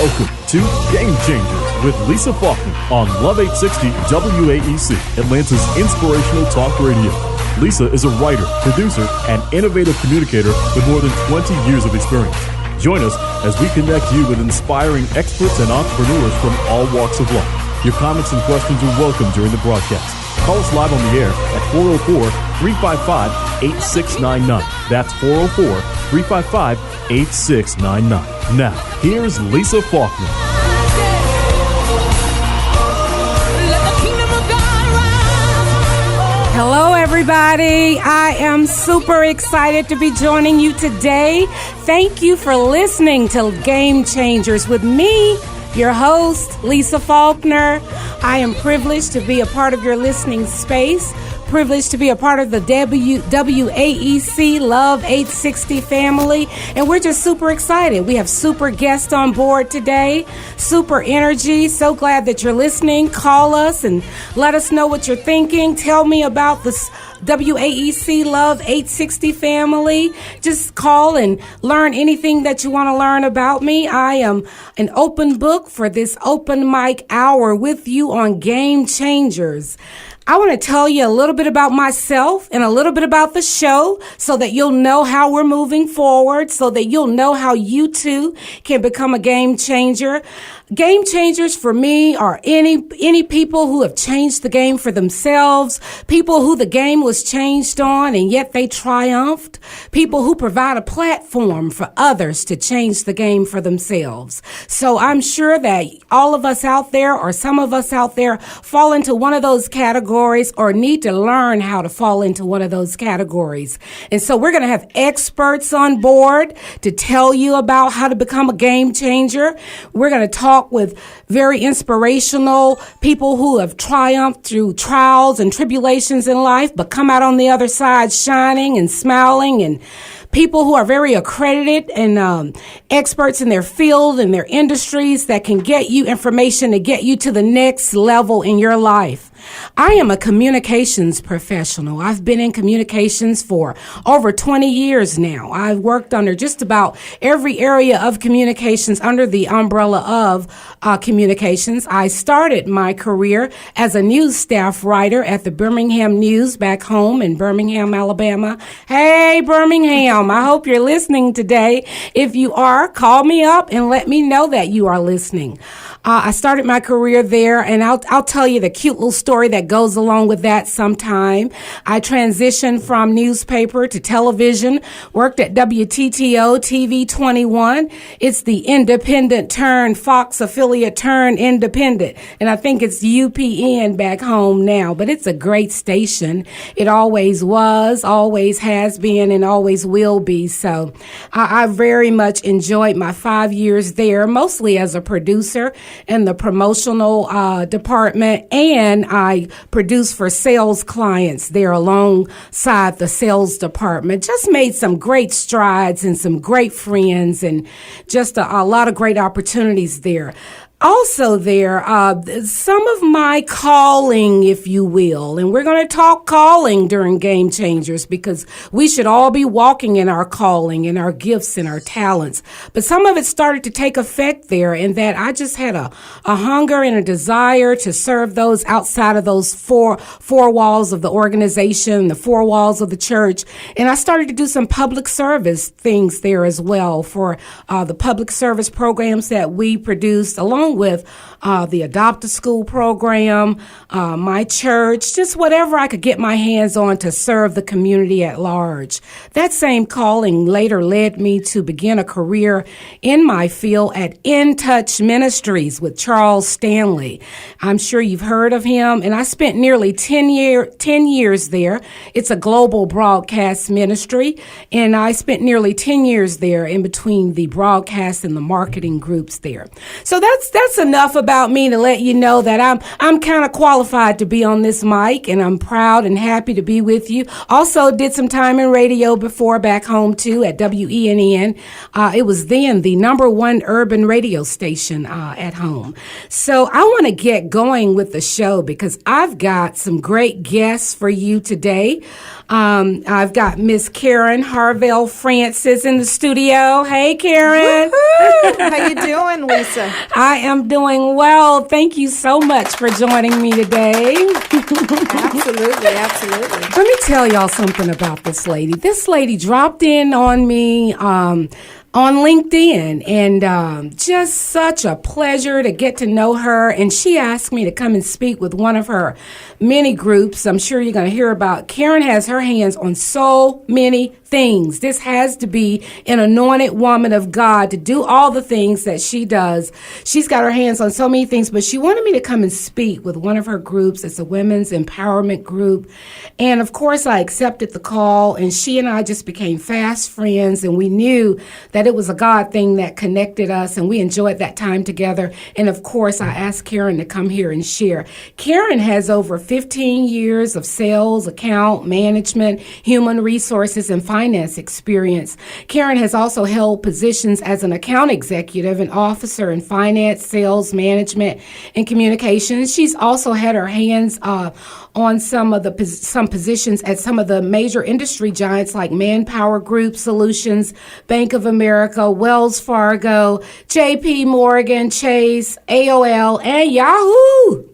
Welcome to Game Changers with Lisa Faulkner on Love 860 WAEC, Atlanta's inspirational talk radio. Lisa is a writer, producer, and innovative communicator with more than 20 years of experience. Join us as we connect you with inspiring experts and entrepreneurs from all walks of life. Your comments and questions are welcome during the broadcast. Call us live on the air at 404-355-8699. That's 404-355-8699. Now, here's Lisa Faulkner. Hello, everybody. I am super excited to be joining you today. Thank you for listening to Game Changers with me, your host, Lisa Faulkner. I am privileged to be a part of your listening space, privileged to be a part of the WAEC Love 860 family, and we're just super excited. We have super guests on board today, super energy. So glad that you're listening. Call us and let us know what you're thinking. Tell me about this WAEC Love 860 family. Just call and learn anything that you want to learn about me. I am an open book for this open mic hour with you on Game Changers. I want to tell you a little bit about myself and a little bit about the show so that you'll know how we're moving forward, so that you'll know how you too can become a game changer. Game changers for me are any people who have changed the game for themselves, people who the game was changed on and yet they triumphed, people who provide a platform for others to change the game for themselves. So I'm sure that all of us out there, or some of us out there, fall into one of those categories or need to learn how to fall into one of those categories. And so we're going to have experts on board to tell you about how to become a game changer. We're going to talk with very inspirational people who have triumphed through trials and tribulations in life, but come out on the other side shining and smiling, and people who are very accredited and experts in their field and their industries that can get you information to get you to the next level in your life. I am a communications professional. I've been in communications for over 20 years now. I've worked under just about every area of communications under the umbrella of communications. I started my career as a news staff writer at the Birmingham News back home in Birmingham, Alabama. Hey, Birmingham, I hope you're listening today. If you are, call me up and let me know that you are listening. I started my career there, and I'll tell you the cute little story that goes along with that sometime. I transitioned from newspaper to television, worked at WTTO TV 21. It's the independent turned Fox affiliate turned independent, and I think it's UPN back home now, but it's a great station. It always was, always has been, and always will be. So I very much enjoyed my 5 years there, mostly as a producer in the promotional department, and I produced for sales clients there alongside the sales department. Just made some great strides and some great friends and just a lot of great opportunities there. Also there, some of my calling, if you will, and we're going to talk calling during Game Changers because we should all be walking in our calling and our gifts and our talents. But some of it started to take effect there in that I just had a hunger and a desire to serve those outside of those four walls of the organization, the four walls of the church. And I started to do some public service things there as well for the public service programs that we produced along with the Adopt a School program, my church, just whatever I could get my hands on to serve the community at large. That same calling later led me to begin a career in my field at In Touch Ministries with Charles Stanley. I'm sure you've heard of him, and I spent nearly 10 years there. It's a global broadcast ministry, and I spent nearly 10 years there in between the broadcast and the marketing groups there. So that's enough about me to let you know that I'm kind of qualified to be on this mic, and I'm proud and happy to be with you. Also did some time in radio before back home too at WENN. It was then the #1 urban radio station at home. So I want to get going with the show because I've got some great guests for you today. I've got Miss Karen Harvell Francis in the studio. Hey, Karen. How you doing, Lisa? I am doing well. Thank you so much for joining me today. Absolutely. Let me tell y'all something about this lady. This lady dropped in on me on LinkedIn, and just such a pleasure to get to know her. And she asked me to come and speak with one of her many groups. I'm sure you're going to hear about. Karen has her hands on so many things. This has to be an anointed woman of God to do all the things that she does. She's got her hands on so many things, but she wanted me to come and speak with one of her groups. It's a women's empowerment group. And of course, I accepted the call, and she and I just became fast friends, and we knew that it was a God thing that connected us, and we enjoyed that time together. And of course, I asked Karen to come here and share. Karen has over 15 years of sales, account management, human resources, and finance experience. Karen has also held positions as an account executive, an officer in finance, sales, management, and communications. She's also had her hands on some positions at some of the major industry giants like Manpower Group Solutions, Bank of America, Wells Fargo, JP Morgan, Chase, AOL, and Yahoo.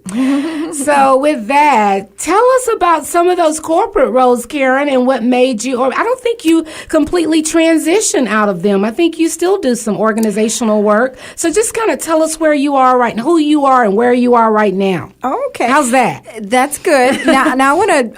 So with that, tell us about some of those corporate roles, Karen, and what made you, or I don't think you completely transitioned out of them. I think you still do some organizational work. So just kind of tell us where you are right now, who you are and where you are right now. Okay. How's that? That's good. Now I want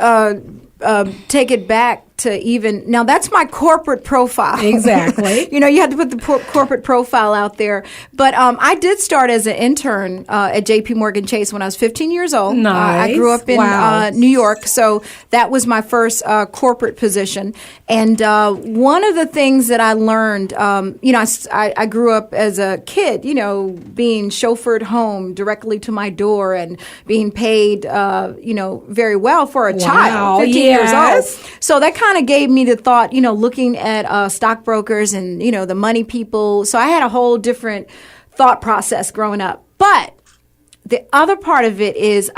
to take it back to even now. That's my corporate profile. Exactly. You have to put the corporate profile out there. But I did start as an intern at JP Morgan Chase when I was 15 years old. Nice. I grew up in New York, so that was my first corporate position. And one of the things that I learned, I grew up as a kid, being chauffeured home directly to my door and being paid, very well for a child, 15 years old. So that kind of gave me the thought, looking at stockbrokers and, the money people. So I had a whole different thought process growing up. But the other part of it is,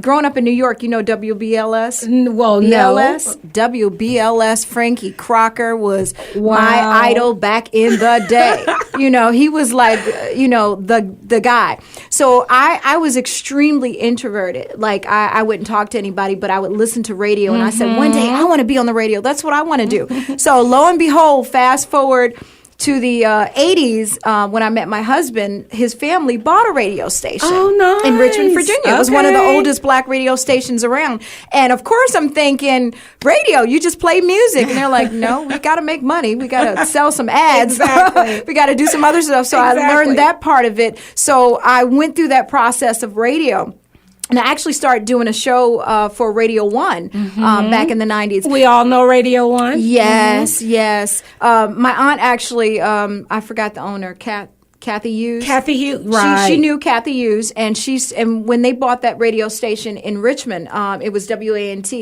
growing up in New York, WBLS? Well, BLS? WBLS, Frankie Crocker was my idol back in the day. He was like, the guy. So I was extremely introverted. Like, I wouldn't talk to anybody, but I would listen to radio. And I said, one day I want to be on the radio. That's what I want to do. So lo and behold, fast forward to the 80s, when I met my husband, his family bought a radio station in Richmond, Virginia. It was one of the oldest black radio stations around. And of course, I'm thinking, radio, you just play music. And they're like, no, we got to make money. We got to sell some ads. Exactly. We got to do some other stuff. So I learned that part of it. So I went through that process of radio. And I actually started doing a show for Radio 1 back in the 90s. We all know Radio 1. Yes, yes. My aunt actually, I forgot the owner, Kathy Hughes. Kathy Hughes, right. She knew Kathy Hughes, and and when they bought that radio station in Richmond, it was WANT,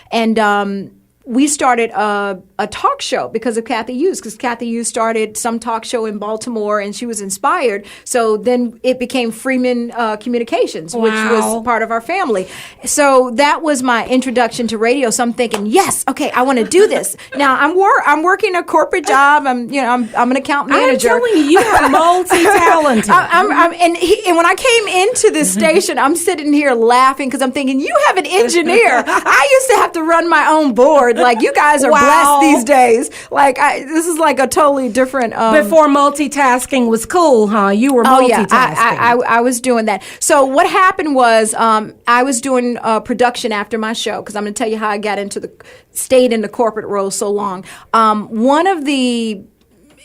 and we started a talk show because of Kathy Hughes, because Kathy Hughes started some talk show in Baltimore, and she was inspired. So then it became Freeman Communications, which was part of our family. So that was my introduction to radio. So I'm thinking, yes, okay, I want to do this. Now I'm working a corporate job. I'm an account manager. I'm telling you are multi-talented. And when I came into this station, I'm sitting here laughing because I'm thinking, you have an engineer. I used to have to run my own board. Like, you guys are blessed these days. Like, this is like a totally different. Before multitasking was cool, huh? You were multitasking. I was doing that. So what happened was, I was doing production after my show, because I'm going to tell you how I stayed in the corporate role so long. One of the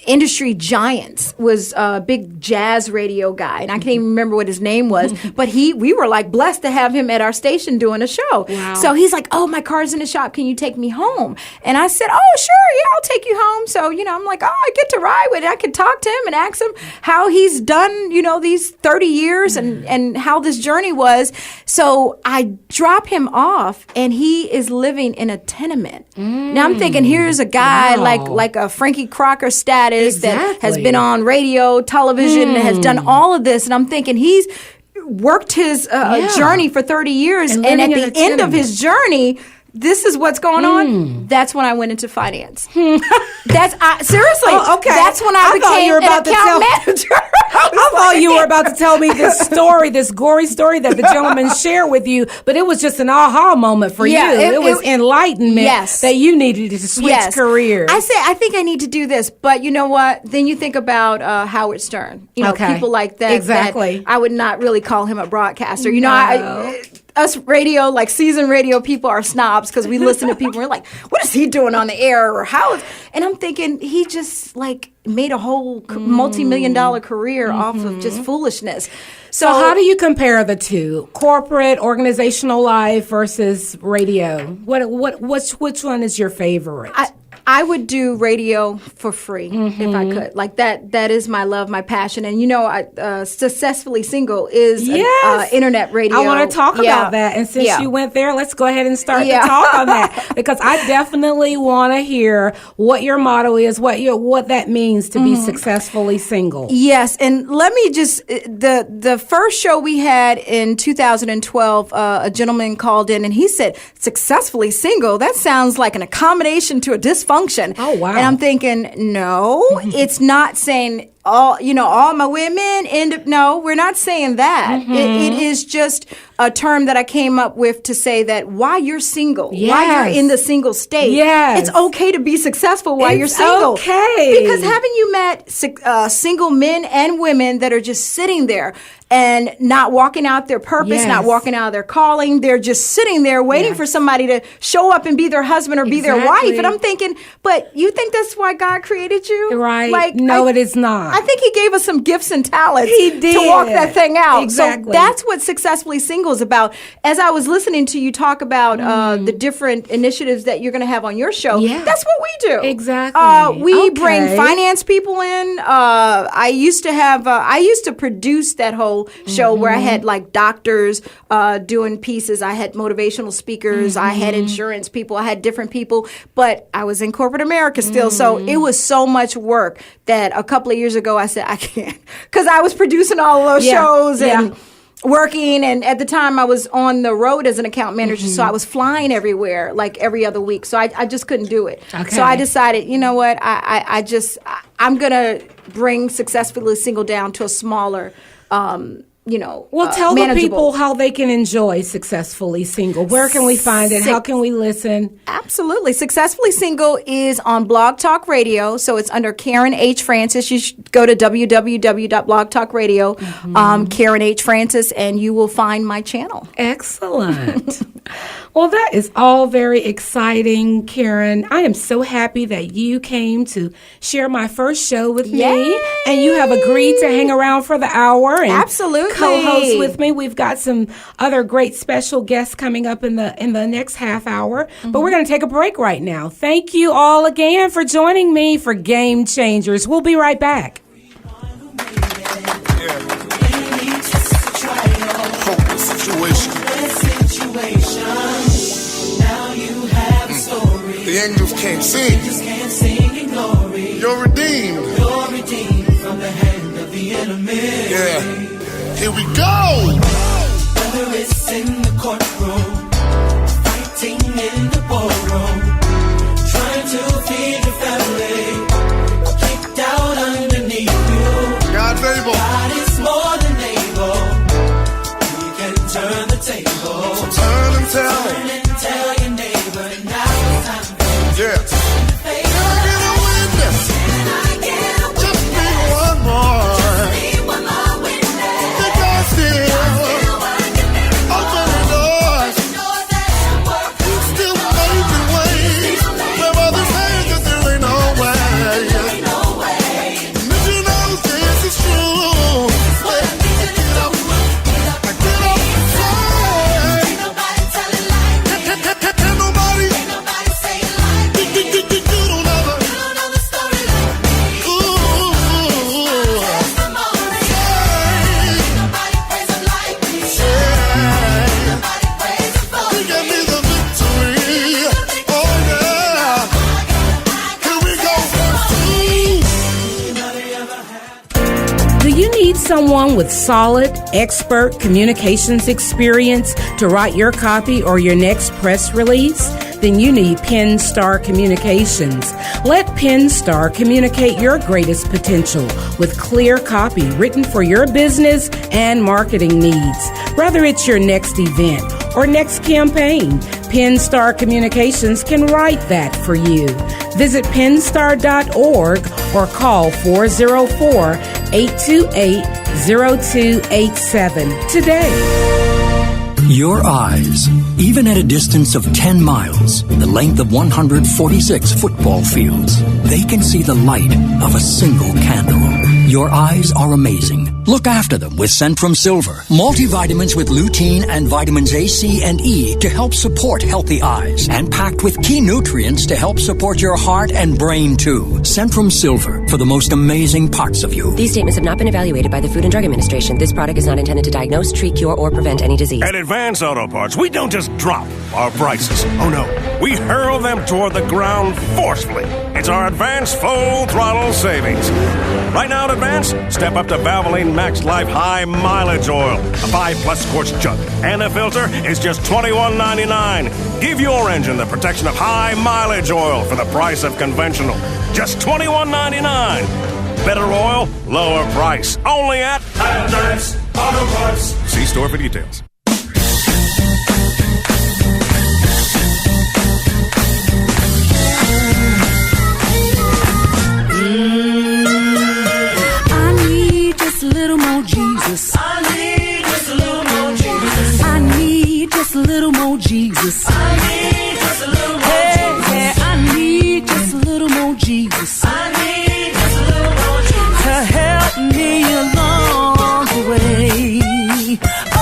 industry giants was a big jazz radio guy, and I can't even remember what his name was, but we were like blessed to have him at our station doing a show. Wow. So he's like, oh, my car's in the shop, can you take me home? And I said, oh, sure, yeah, I'll take you home. So, I'm like, oh, I get to ride with it. I could talk to him and ask him how he's done, these 30 years and how this journey was. So I drop him off, and he is living in a tenement. Now I'm thinking, here's a guy like a Frankie Crocker status that has been on radio, television, has done all of this. And I'm thinking, he's worked his journey for 30 years. And at the end of his journey, this is what's going on. That's when I went into finance. Seriously. Okay. That's when I became an account manager. I thought you were about to tell me this story, this gory story that the gentleman shared with you, but it was just an aha moment for you. It was enlightenment that you needed to switch careers. I think I need to do this, but you know what? Then you think about Howard Stern. People like that. Exactly. That I would not really call him a broadcaster. Us radio, like seasoned radio people are snobs because we listen to people and we're like, what is he doing on the air? Or and I'm thinking he just like made a whole multi-million-dollar career off of just foolishness. So how do you compare the two? Corporate, organizational life versus radio? Which one is your favorite? I would do radio for free if I could. Like that is my love, my passion. And Successfully Single is an internet radio. I want to talk about that. And since you went there, let's go ahead and start the talk on that. Because I definitely want to hear what your motto is, what that means to be successfully single. Yes, and let me just the first show we had in 2012, a gentleman called in and he said, "Successfully single, that sounds like an accommodation to a dysfunction." Oh, wow. And I'm thinking, no, it's not saying all my women end up. No, we're not saying that. It is just a term that I came up with to say that while you're single, while you're in the single state, it's okay to be successful while you're single. Okay. Because haven't you met single men and women that are just sitting there and not walking out their purpose, not walking out their calling? They're just sitting there waiting for somebody to show up and be their husband or be their wife. And I'm thinking, but you think that's why God created you? Right. Like, no, it is not. I think he gave us some gifts and talents to walk that thing out. Exactly. So that's what Successfully Single is about. As I was listening to you talk about the different initiatives that you're going to have on your show, that's what we do. Exactly. We bring finance people in. I used to produce that whole show where I had like doctors doing pieces. I had motivational speakers. I had insurance people. I had different people. But I was in corporate America still. So it was so much work that a couple of years ago I said, I can't. Because I was producing all of those shows and working. And at the time I was on the road as an account manager. So I was flying everywhere like every other week. So I just couldn't do it. Okay. So I decided, you know what, I'm going to bring Successfully Single down to a smaller tell manageable. The people how they can enjoy Successfully Single. Where can we find it? How can we listen? Absolutely. Successfully Single is on Blog Talk Radio, so it's under Karen H. Francis. You should go to www.blogtalkradio, Karen H. Francis, and you will find my channel. Excellent. Well, that is all very exciting, Karen. I am so happy that you came to share my first show with me, and you have agreed to hang around for the hour and co-host with me. We've got some other great special guests coming up in the next half hour, but we're going to take a break right now. Thank you all again for joining me for Game Changers. We'll be right back. The angels can't sing. You're redeemed. From the hand of the enemy. Yeah. Here we go. Whether it's in the courtroom, fighting in the ballroom, trying to feed your family, kicked out underneath you. God's able. God is more than able. He can turn the table. So turn and tell your neighbor now it's time for you. Yeah. Nobody someone with solid, expert communications experience to write your copy or your next press release? Then you need PennStar Communications. Let PennStar communicate your greatest potential with clear copy written for your business and marketing needs. Whether it's your next event or next campaign, PennStar Communications can write that for you. Visit pennstar.org or call 404-828-0287 today. Your eyes, even at a distance of 10 miles, the length of 146 football fields, they can see the light of a single candle. Your eyes are amazing. Look after them with Centrum Silver. Multivitamins with lutein and vitamins A, C, and E to help support healthy eyes. And packed with key nutrients to help support your heart and brain, too. Centrum Silver for the most amazing parts of you. These statements have not been evaluated by the Food and Drug Administration. This product is not intended to diagnose, treat, cure, or prevent any disease. At Advance Auto Parts, we don't just drop our prices. Oh, no. We hurl them toward the ground forcefully. It's our Advance Full Throttle Savings. Right now at Advance, step up to Valvoline Max Life High Mileage Oil. A 5+ quarts jug and a filter is just $21.99. Give your engine the protection of high mileage oil for the price of conventional. Just $21.99. Better oil, lower price. Only at Advance Auto Parts. See store for details. Jesus. I need just a little more Jesus. I need just a little more Jesus. I need just a little more Jesus. Yeah, I need just a little more Jesus. I need just a little more Jesus to help me along the way. Oh.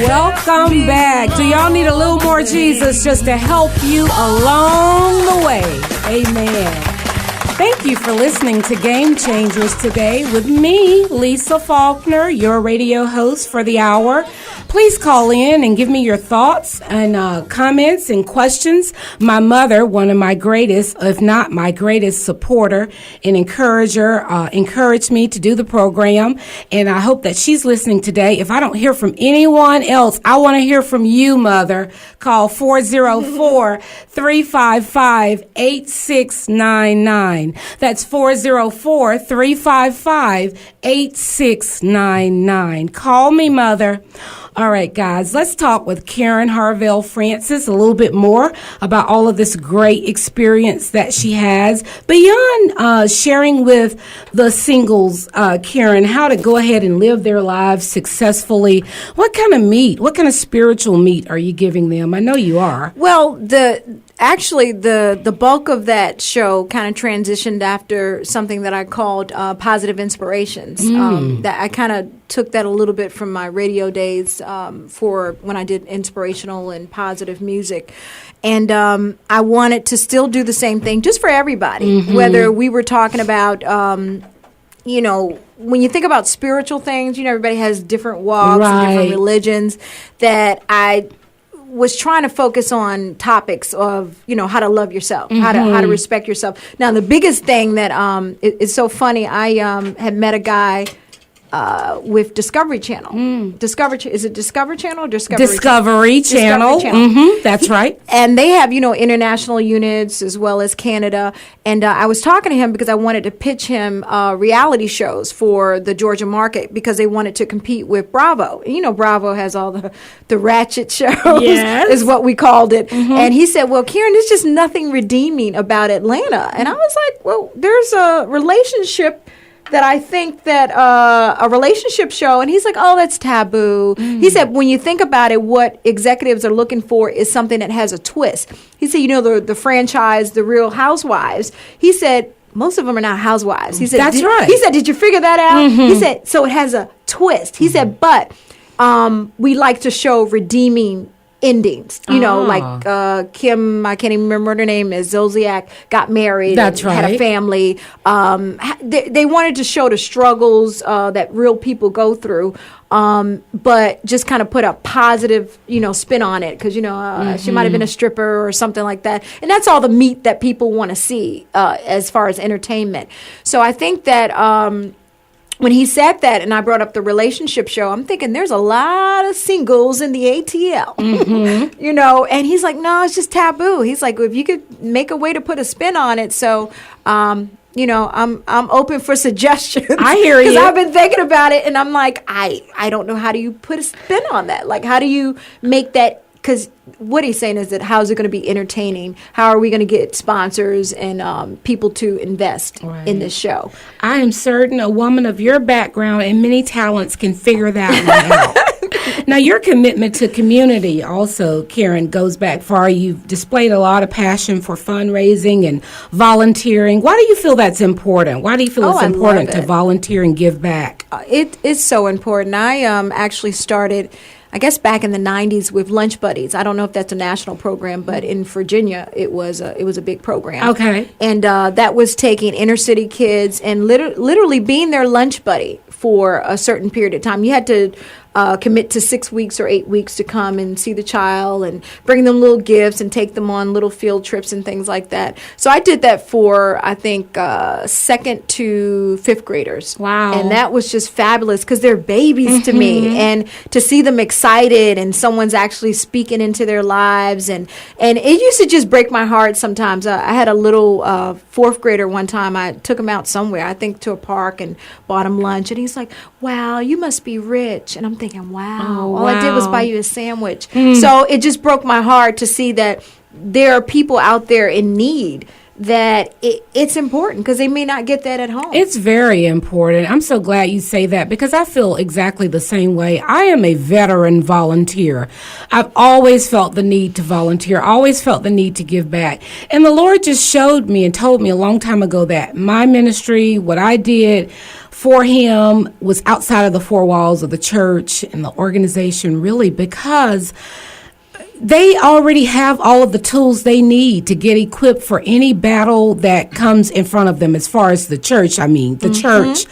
Welcome back. Do y'all need a little more Jesus just to help you along the way? Amen. Thank you for listening to Game Changers today with me, Lisa Faulkner, your radio host for the hour. Please call in and give me your thoughts and comments and questions. My mother, one of my greatest, if not my greatest supporter and encourager, encouraged me to do the program. And I hope that she's listening today. If I don't hear from anyone else, I want to hear from you, Mother. Call 404-355-8699. That's 404-355-8699. Call me, Mother. All right, guys, let's talk with Karen Harvell Francis a little bit more about all of this great experience that she has. Beyond sharing with the singles, Karen, how to go ahead and live their lives successfully, what kind of spiritual meat are you giving them? I know you are. Well, Actually, the bulk of that show kind of transitioned after something that I called Positive Inspirations. That I kind of took that a little bit from my radio days for when I did inspirational and positive music. And I wanted to still do the same thing just for everybody, whether we were talking about when you think about spiritual things, everybody has different walks and different religions, that I was trying to focus on topics of, how to love yourself, how to respect yourself. Now, the biggest thing that is so funny, I had met a guy with Discovery Channel. Is it Discovery Channel or Discovery Channel. That's right. And they have, international units as well as Canada. And I was talking to him because I wanted to pitch him reality shows for the Georgia market because they wanted to compete with Bravo. Bravo has all the ratchet shows, is what we called it. And he said, well, Karen, there's just nothing redeeming about Atlanta. And I was like, well, there's a relationship that I think that a relationship show, and he's like, oh, that's taboo. He said, when you think about it, what executives are looking for is something that has a twist. He said, the franchise, the Real Housewives, he said, most of them are not housewives. He said, that's right. He said, did you figure that out? He said, so it has a twist. He said, but we like to show redeeming endings, like Kim, I can't even remember what her name is, Zolciak, got married. That's right. Had a family. They wanted to show the struggles that real people go through, but just kind of put a positive, spin on it because, she might have been a stripper or something like that. And that's all the meat that people want to see as far as entertainment. So I think that when he said that and I brought up the relationship show, I'm thinking there's a lot of singles in the ATL, and he's like, no, it's just taboo. He's like, if you could make a way to put a spin on it. So, I'm open for suggestions. I hear you. Because I've been thinking about it and I'm like, I don't know, how do you put a spin on that? Like, how do you make that? Because what he's saying is that how is it going to be entertaining? How are we going to get sponsors and people to invest in this show? I am certain a woman of your background and many talents can figure that one out. Now, your commitment to community also, Karen, goes back far. You've displayed a lot of passion for fundraising and volunteering. Why do you feel that's important? Why do you feel it's important to volunteer and give back? It is so important. I actually started, I guess, back in the 90s with Lunch Buddies. I don't know if that's a national program, but in Virginia, it was a big program. Okay. And that was taking inner city kids and literally being their lunch buddy for a certain period of time. You had to commit to 6 weeks or 8 weeks to come and see the child and bring them little gifts and take them on little field trips and things like that. So I did that for, I think, second to fifth graders. Wow. And that was just fabulous because they're babies to me. And to see them excited and someone's actually speaking into their lives. And it used to just break my heart sometimes. I had a little fourth grader one time. I took him out somewhere, I think to a park, and bought him lunch. And he's like, wow, you must be rich. And I'm thinking, wow, all I did was buy you a sandwich. So it just broke my heart to see that there are people out there in need, that it's important because they may not get that at home. It's very important. I'm so glad you say that because I feel exactly the same way. I am a veteran volunteer. I've always felt the need to volunteer, always felt the need to give back. And the Lord just showed me and told me a long time ago that my ministry, what I did for him, was outside of the four walls of the church and the organization, really, because they already have all of the tools they need to get equipped for any battle that comes in front of them. As far as the church, church,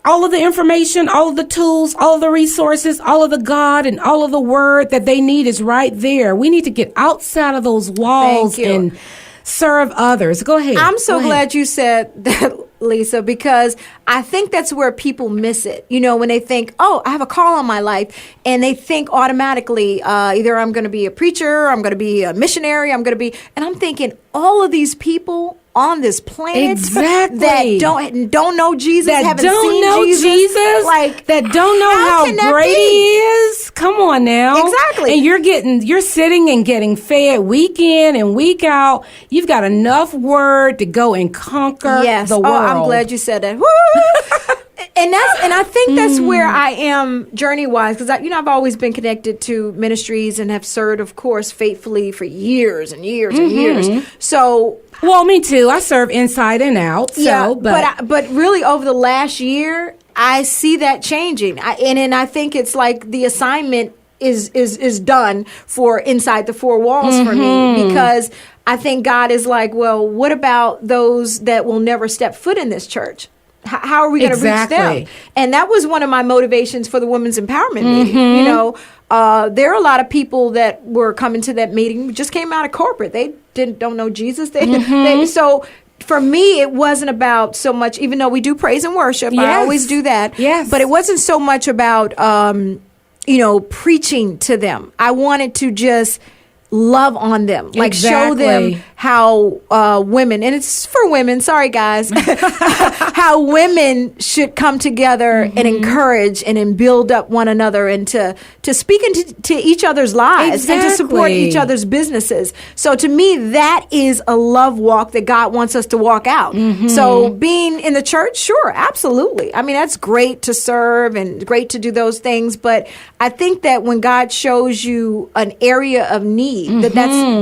all of the information, all of the tools, all of the resources, all of the God and all of the word that they need is right there. We need to get outside of those walls and serve others. Go ahead. I'm so glad you said that, Lisa, because I think that's where people miss it. When they think, oh, I have a call on my life, and they think automatically, either I'm going to be a preacher, I'm going to be a missionary, and I'm thinking, all of these people on this planet that don't know Jesus, that haven't don't seen know Jesus, like that don't know how great he is. Come on now. Exactly. And you're sitting and getting fed week in and week out. You've got enough word to go and conquer the world. I'm glad you said that. Woo! And I think that's where I am journey-wise, because I've always been connected to ministries and have served, of course, faithfully for years and years and years. So, well, me too. I serve inside and out. But really, over the last year, I see that changing, and I think it's like the assignment is done for inside the four walls for me, because I think God is like, well, what about those that will never step foot in this church? How are we going to reach them? And that was one of my motivations for the Women's Empowerment meeting. There are a lot of people that were coming to that meeting, just came out of corporate. They don't know Jesus. So for me, it wasn't about so much, even though we do praise and worship. Yes. I always do that. Yes. But it wasn't so much about, preaching to them. I wanted to just love on them, like show them how women, and it's for women, sorry guys, how women should come together and encourage and build up one another, and to speak into each other's lives and to support each other's businesses. So to me, that is a love walk that God wants us to walk out. So being in the church, sure, absolutely. I mean, that's great to serve and great to do those things, but I think that when God shows you an area of need, need.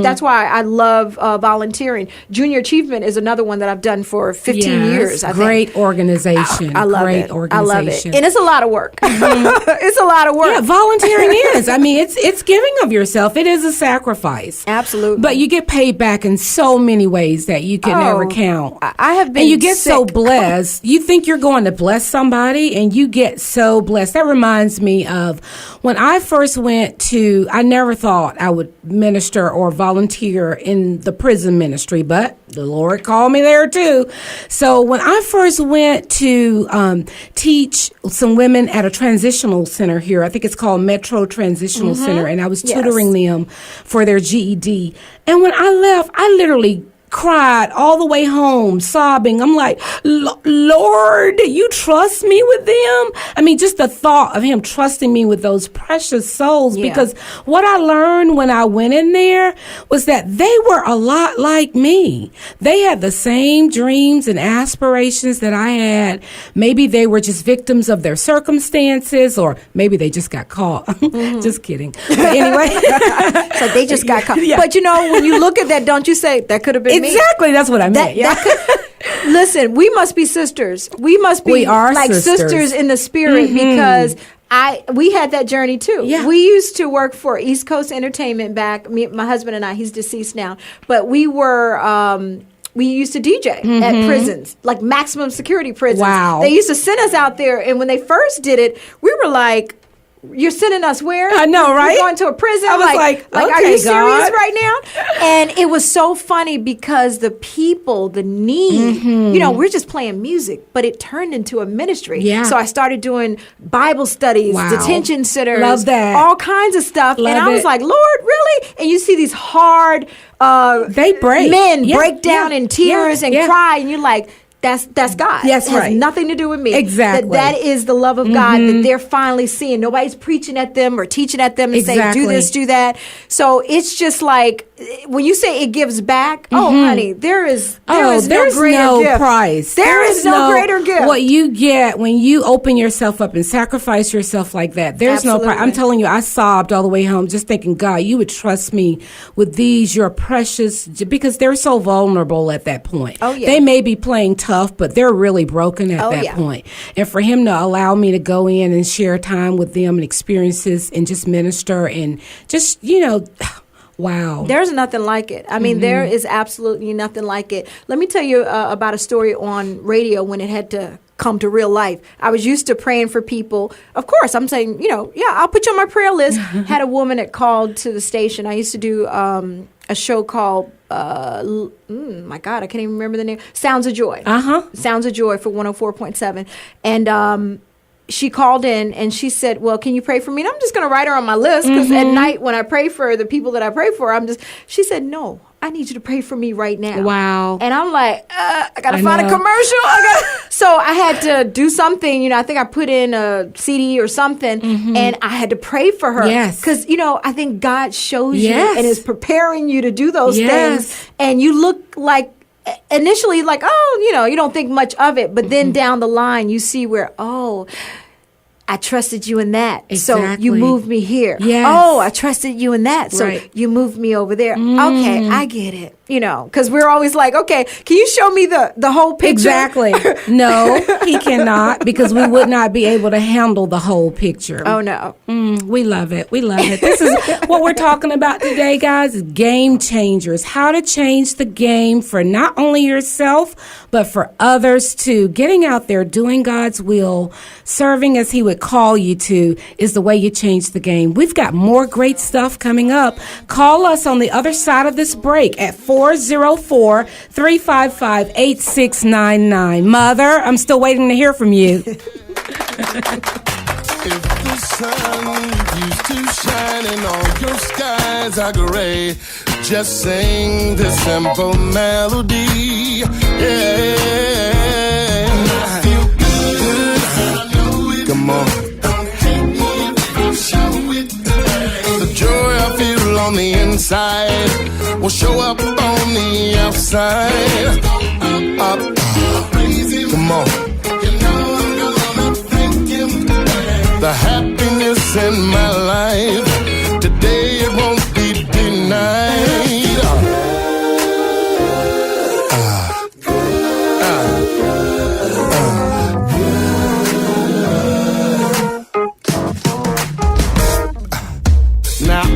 That's why I love volunteering. Junior Achievement is another one that I've done for 15 years. I Great think. organization. I love Great it. organization. I love it. And it's a lot of work. It's a lot of work. Yeah, volunteering is. I mean, it's giving of yourself. It is a sacrifice. Absolutely. But you get paid back in so many ways that you can never count. I have been And you get sick. so blessed. You think you're going to bless somebody, and you get so blessed. That reminds me of when I first went to, I never thought I would minister or volunteer in the prison ministry, but the Lord called me there too. So when I first went to teach some women at a transitional center here, I think it's called Metro Transitional Center, and I was tutoring them for their GED. And when I left, I literally cried all the way home, sobbing. I'm like, Lord, you trust me with them? I mean, just the thought of him trusting me with those precious souls, because what I learned when I went in there was that they were a lot like me. They had the same dreams and aspirations that I had. Maybe they were just victims of their circumstances, or maybe they just got caught. Just kidding. But anyway. So they just got caught. Yeah. But you know, when you look at that, don't you say, that could have been me? Exactly, that's what I meant. Listen, we must be sisters. We must be We are like sisters in the spirit, because we had that journey too. Yeah. We used to work for East Coast Entertainment back, my husband and I, he's deceased now, but we were we used to DJ at prisons, like maximum security prisons. Wow. They used to send us out there, and when they first did it, we were like, you're sending us where? I know, right? We're going to a prison. I was like, are okay, you serious God. right now? And it was so funny because the people, the need, you know, we're just playing music, but it turned into a ministry. Yeah. So I started doing Bible studies, Wow. detention centers, Love that. all kinds of stuff. Love and I was it. like, Lord, really? And you see these hard They break. men Yeah, break down yeah, in tears yeah, and yeah. cry, and you're like, that's God. Yes, it has right. nothing to do with me. Exactly. That is the love of God that they're finally seeing. Nobody's preaching at them or teaching at them and say, do Exactly. this, do that. So it's just like, when you say it gives back, oh, honey, there's there's no greater no gift. price. There is no greater gift. What you get when you open yourself up and sacrifice yourself like that, there's no price. I'm Absolutely. telling you, I sobbed all the way home just thinking, God, you would trust me with these, your precious, because they're so vulnerable at that point. Oh, yeah. They may be playing tough, but they're really broken at Oh, that yeah. point. And for him to allow me to go in and share time with them and experiences and just minister and just, you know, wow. There's nothing like it. I mean, there is absolutely nothing like it. Let me tell you about a story on radio when it had to come to real life. I was used to praying for people. Of course, I'm saying, you know, yeah, I'll put you on my prayer list. Had a woman that called to the station. I used to do a show called, my God, I can't even remember the name. Sounds of Joy. Sounds of Joy for 104.7. And she called in and she said, well, can you pray for me? And I'm just going to write her on my list because at night when I pray for the people that I pray for, she said, no, I need you to pray for me right now. Wow. And I'm like, I got to I find a know. commercial. So I had to do something. You know, I think I put in a CD or something and I had to pray for her. Yes. Because, you know, I think God shows Yes. you and is preparing you to do those Yes. things. And you look like, initially like, oh, you know, you don't think much of it. But then down the line, you see where, oh, I trusted you in that. So Exactly. you moved me here. Yes. Oh, I trusted you in that. So Right. you moved me over there. Okay, I get it. You know, because we're always like, okay, can you show me the whole picture? Exactly. No, he cannot, because we would not be able to handle the whole picture. Oh, no. We love it. We love it. This is what we're talking about today, guys, is game changers. How to change the game for not only yourself, but for others too. Getting out there, doing God's will, serving as he would call you to is the way you change the game. We've got more great stuff coming up. Call us on the other side of this break at 404-355-8699. Mother, I'm still waiting to hear from you. If the sun used to shine and all your skies are gray, just sing this simple melody. Yeah. I feel good. Come on. The joy I feel on the inside will show up on the outside. Up. Come on. The happiness in my life today, it won't be denied.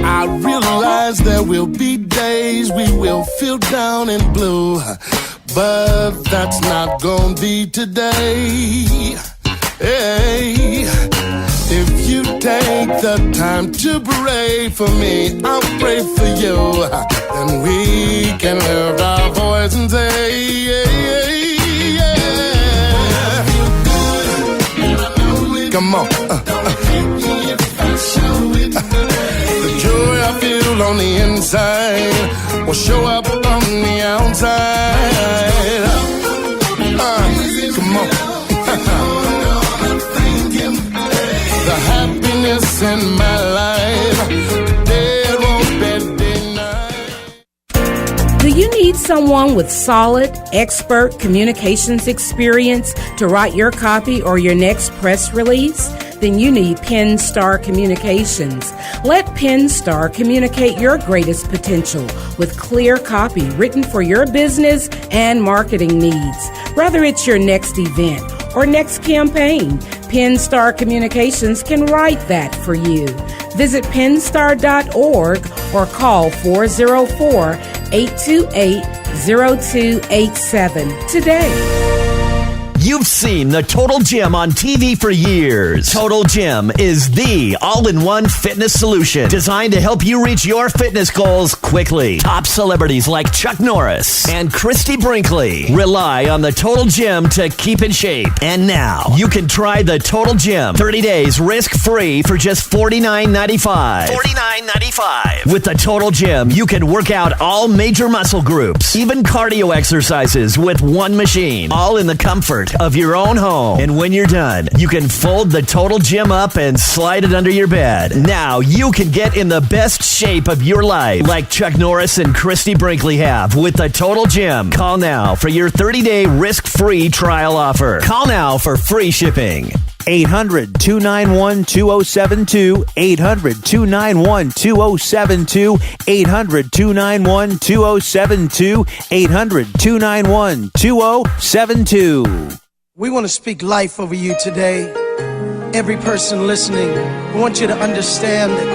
I realize there will be days we will feel down and blue, but that's not gonna be today. Hey, if you take the time to pray for me, I'll pray for you, and we can lift our voice and say, yeah. Come on. The joy I feel on the inside will show up on the outside. Come on. The happiness in my life, there won't be denied. Do you need someone with solid, expert communications experience to write your copy or your next press release? Then you need PenStar Communications. Let PenStar communicate your greatest potential with clear copy written for your business and marketing needs. Whether it's your next event or next campaign, PenStar Communications can write that for you. Visit penstar.org or call 404-828-0287 today. You've seen the Total Gym on TV for years. Total Gym is the all-in-one fitness solution designed to help you reach your fitness goals quickly. Top celebrities like Chuck Norris and Christy Brinkley rely on the Total Gym to keep in shape. And now, you can try the Total Gym 30 days risk-free for just $49.95. $49.95. With the Total Gym, you can work out all major muscle groups, even cardio exercises with one machine, all in the comfort of your own home. And when you're done, you can fold the Total Gym up and slide it under your bed. Now you can get in the best shape of your life, like Chuck Norris and Christy Brinkley have with the Total Gym. Call now for your 30-day risk-free trial offer. Call now for free shipping. 800-291-2072, 800-291-2072, 800-291-2072, 800-291-2072. We want to speak life over you today. Every person listening, we want you to understand that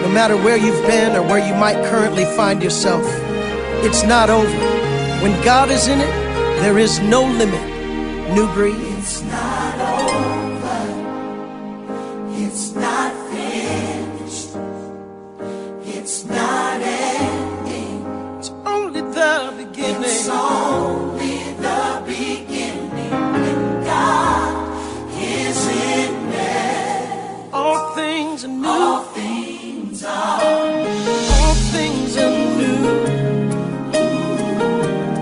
no matter where you've been or where you might currently find yourself, it's not over. When God is in it, there is no limit. New breed. It's not over. It's not finished. It's not ending. It's only the beginning. It's only the beginning. And God is in there. All things are new. All things are new.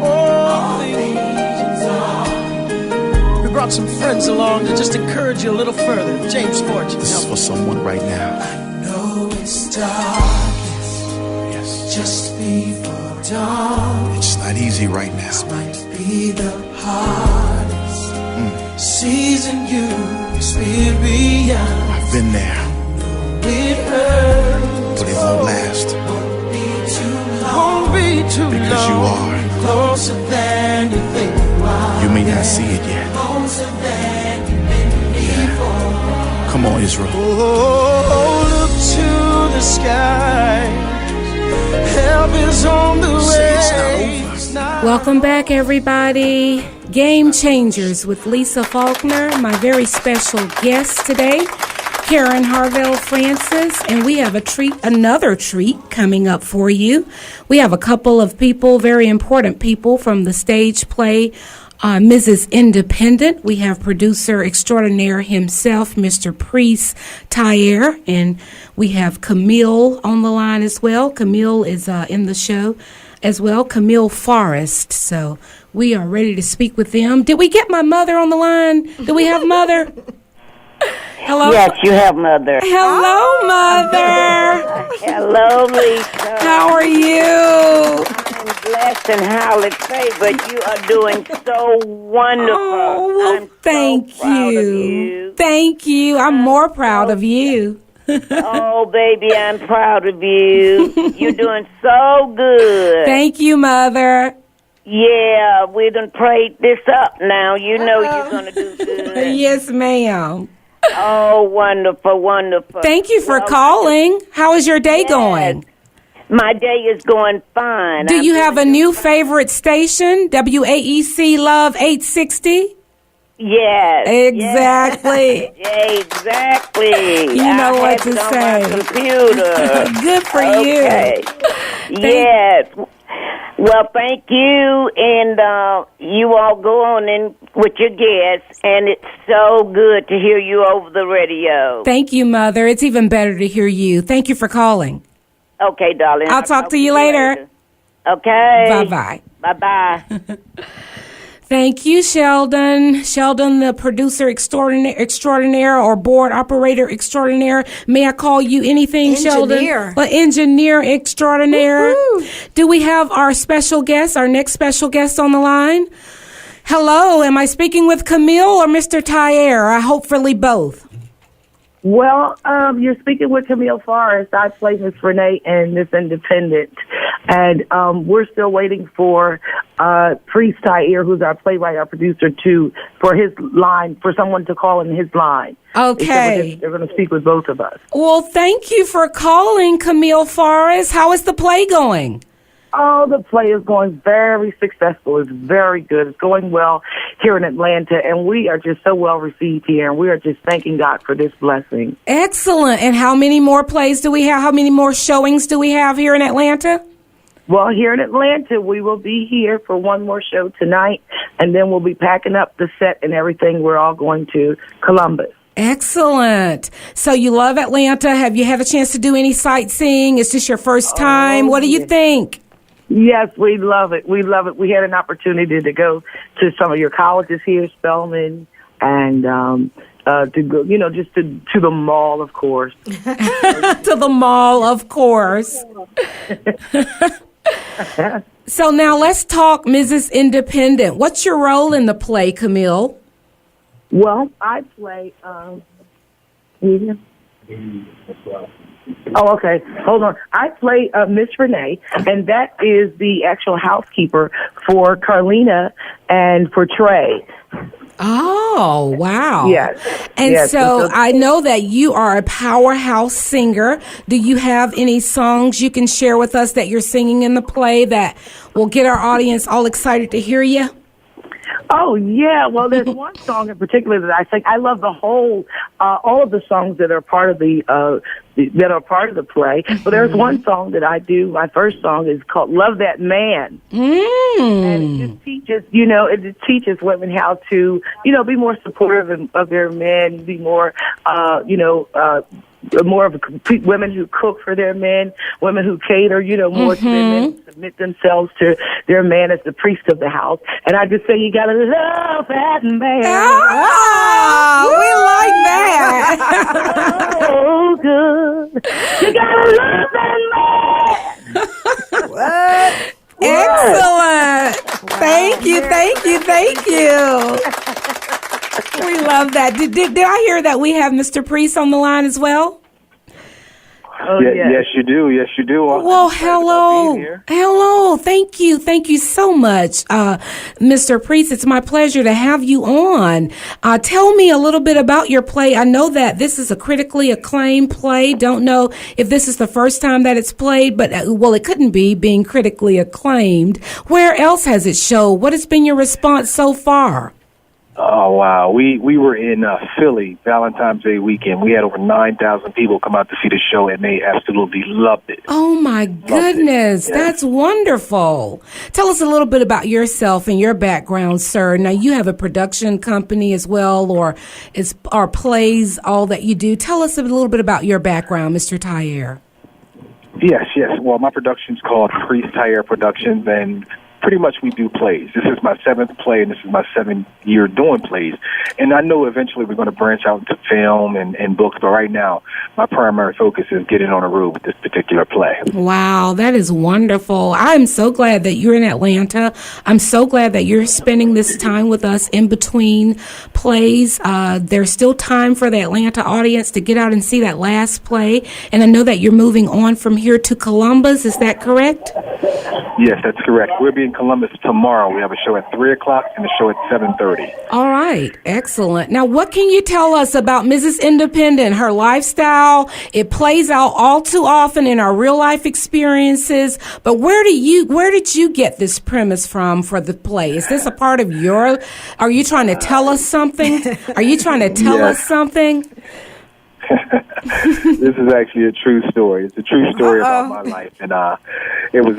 All things are. We brought some friends along to just encourage you a little further. James Fortune. This is for someone right now. I know it's darkest. Yes. Just before dawn. It's not easy right now. This might be the hardest season you experience. I've been there. It hurts, but it won't last. Won't be too long. Because you are closer than you think you are. You may not see it yet. Closer than you've been before. Come on, Israel. Oh, look to the sky. Help is on the way. Welcome back, everybody. Game Changers with Lisa Faulkner, my very special guest today, Karen Harvell Francis, and we have another treat coming up for you. We have a couple of people, very important people from the stage play, Mrs. Independent. We have producer extraordinaire himself, Mr. Priest Tyaire, and we have Camille on the line as well. Camille is in the show as well, Camille Forrest. So we are ready to speak with them. Did we get my mother on the line? Do we have mother? Hello? Yes, you have Mother. Hello, Mother. Hello, Lisa. How are you? I'm blessed and highly favored. You are doing so wonderful. Oh, well, I'm thank so proud you. of you. Thank you. I'm more proud of you. Oh, baby, I'm proud of you. You're doing so good. Thank you, Mother. Yeah, we done prayed this up now. You know you're going to do good. Yes, ma'am. Oh, wonderful, wonderful. Thank you for calling. How is your day going? My day is going fine. Do you have a new favorite station? WAEC Love 860? Yes. Exactly. Yes. Exactly. You know I what have to it say. on my computer. Good for Okay. you. Yes. Well, thank you, and you all go on in with your guests, and it's so good to hear you over the radio. Thank you, Mother. It's even better to hear you. Thank you for calling. Okay, darling. I'll talk to you later. Okay. Bye-bye. Bye-bye. Thank you, Sheldon. Sheldon, the producer extraordinaire or board operator extraordinaire. May I call you anything, Sheldon? Well, engineer extraordinaire. Woo-hoo. Do we have our special guest, our next special guest on the line? Hello, am I speaking with Camille or Mr. Tyaire? Hopefully both. Well, you're speaking with Camille Forrest. I play Miss Renee in Miss Independent. And we're still waiting for Priest Tyaire, who's our playwright, our producer, for his line, for someone to call in his line. Okay. They're going to speak with both of us. Well, thank you for calling, Camille Forrest. How is the play going? Oh, the play is going very successful. It's very good. It's going well here in Atlanta, and we are just so well received here, and we are just thanking God for this blessing. Excellent. And how many more plays do we have? How many more showings do we have here in Atlanta? Well, here in Atlanta, we will be here for one more show tonight, and then we'll be packing up the set and everything. We're all going to Columbus. Excellent. So you love Atlanta. Have you had a chance to do any sightseeing? Is this your first time? What do you think? Yes, we love it. We love it. We had an opportunity to go to some of your colleges here, Spelman, and to go, just to the mall, of course. To the mall, of course. So now let's talk Mrs. Independent. What's your role in the play, Camille? Well, I play... Oh, okay. Hold on. I play Miss Renee, and that is the actual housekeeper for Carlina and for Trey. Oh, wow. Yes. And yes. so I know that you are a powerhouse singer. Do you have any songs you can share with us that you're singing in the play that will get our audience all excited to hear you? Oh, yeah. Well, there's one song in particular that I sing. I love the whole, all of the songs that are part of the play. But there's one song that I do. My first song is called "Love That Man," and it just teaches, it teaches women how to, be more supportive of their men, be more, more of women who cook for their men, women who cater, more to their men, submit themselves to their man as the priest of the house. And I just say, you gotta love that man. Oh, we like that. Oh, good. You gotta love that man. What? Excellent. Thank you. We love that. Did I hear that we have Mr. Priest on the line as well? Oh, yes, you do. Yes, you do. Well, hello. Hello. Thank you. Thank you so much, Mr. Priest. It's my pleasure to have you on. Tell me a little bit about your play. I know that this is a critically acclaimed play. Don't know if this is the first time that it's played, but, it couldn't be being critically acclaimed. Where else has it showed? What has been your response so far? Oh, wow. We were in Philly Valentine's Day weekend. We had over 9,000 people come out to see the show, and they absolutely loved it. Oh, my goodness. Yes. That's wonderful. Tell us a little bit about yourself and your background, sir. Now, you have a production company as well, or plays, all that you do. Tell us a little bit about your background, Mr. Tyaire. Yes. Well, my production's called Priest Tyaire Productions, and pretty much we do plays. This is my 7th play, and this is my 7th year doing plays. And I know eventually we're going to branch out into film and books, but right now my primary focus is getting on the road with this particular play. Wow, that is wonderful. I'm so glad that you're in Atlanta. I'm so glad that you're spending this time with us in between plays. There's still time for the Atlanta audience to get out and see that last play. And I know that you're moving on from here to Columbus. Is that correct? Yes, that's correct. We'll be in Columbus tomorrow. We have a show at 3 o'clock and a show at 7:30. All right. Excellent. Now, what can you tell us about Mrs. Independent, her lifestyle? It plays out all too often in our real life experiences. But where did you get this premise from for the play? Is this a part of are you trying to tell us something? Are you trying to tell us something? This is actually a true story. It's a true story about my life, and it was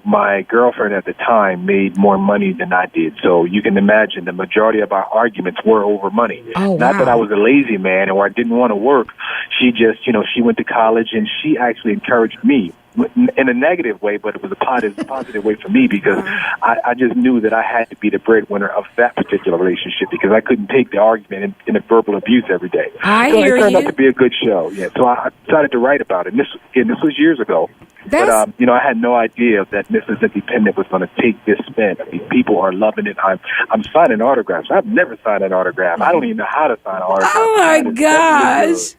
my girlfriend at the time made more money than I did. So you can imagine the majority of our arguments were over money. Oh, Not wow. that I was a lazy man or I didn't want to work. She just, she went to college and she actually encouraged me in a negative way, but it was a positive way for me because I just knew that I had to be the breadwinner of that particular relationship because I couldn't take the argument in a verbal abuse every day. So it turned out to be a good show. Yeah, so I decided to write about it. And this was years ago. But, I had no idea that Mrs. Independent was going to take this spin. I mean, people are loving it. I'm signing autographs. I've never signed an autograph. I don't even know how to sign an autograph. Oh, my gosh.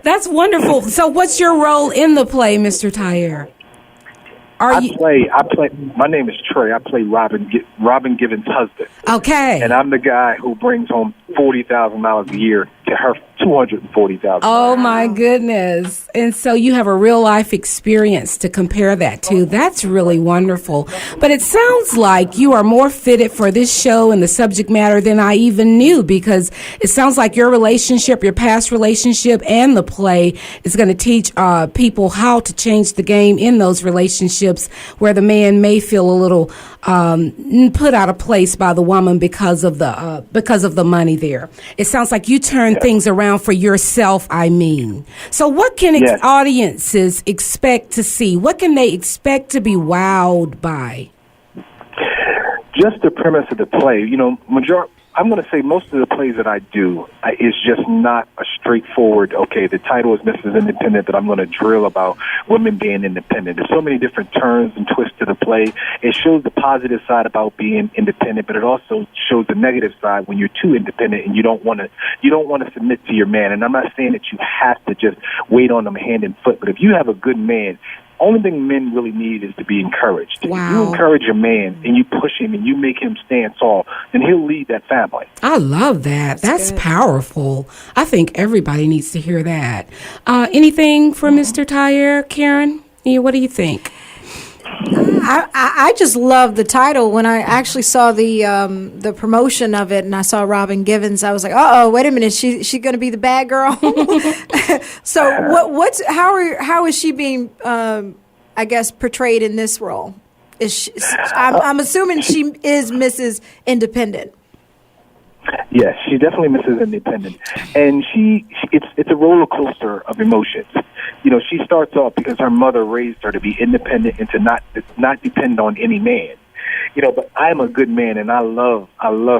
That's wonderful. So what's your role in the play, Mr. Tyaire? I play. My name is Trey. I play Robin Givens' husband. Okay. And I'm the guy who brings home $40,000 a year to her $240,000. Oh, my goodness. And so you have a real life experience to compare that to. That's really wonderful. But it sounds like you are more fitted for this show and the subject matter than I even knew, because it sounds like your relationship, your past relationship, and the play is going to teach people how to change the game in those relationships where the man may feel a little put out of place by the woman because of the money there. It sounds like you turn things around for yourself, I mean. So what can audiences expect to see? What can they expect to be wowed by? Just the premise of the play. I'm going to say most of the plays that I do is just not a straightforward, okay, the title is Mrs. Independent, that I'm going to drill about women being independent. There's so many different turns and twists to the play. It shows the positive side about being independent, but it also shows the negative side when you're too independent and you don't want to submit to your man. And I'm not saying that you have to just wait on them hand and foot, but if you have a good man, only thing men really need is to be encouraged. Wow. If you encourage a man and you push him and you make him stand tall, then he'll lead that family. I love that. That's powerful. I think everybody needs to hear that. Anything for Mr. Tyaire, Karen? What do you think? I just love the title. When I actually saw the promotion of it and I saw Robin Givens, I was like, oh, wait a minute, she going to be the bad girl? So how is she being I guess portrayed in this role? I'm assuming she is Mrs. Independent. Yes, she definitely Mrs. Independent, and it's a roller coaster of emotions. She starts off because her mother raised her to be independent and to not depend on any man. But I am a good man, and I love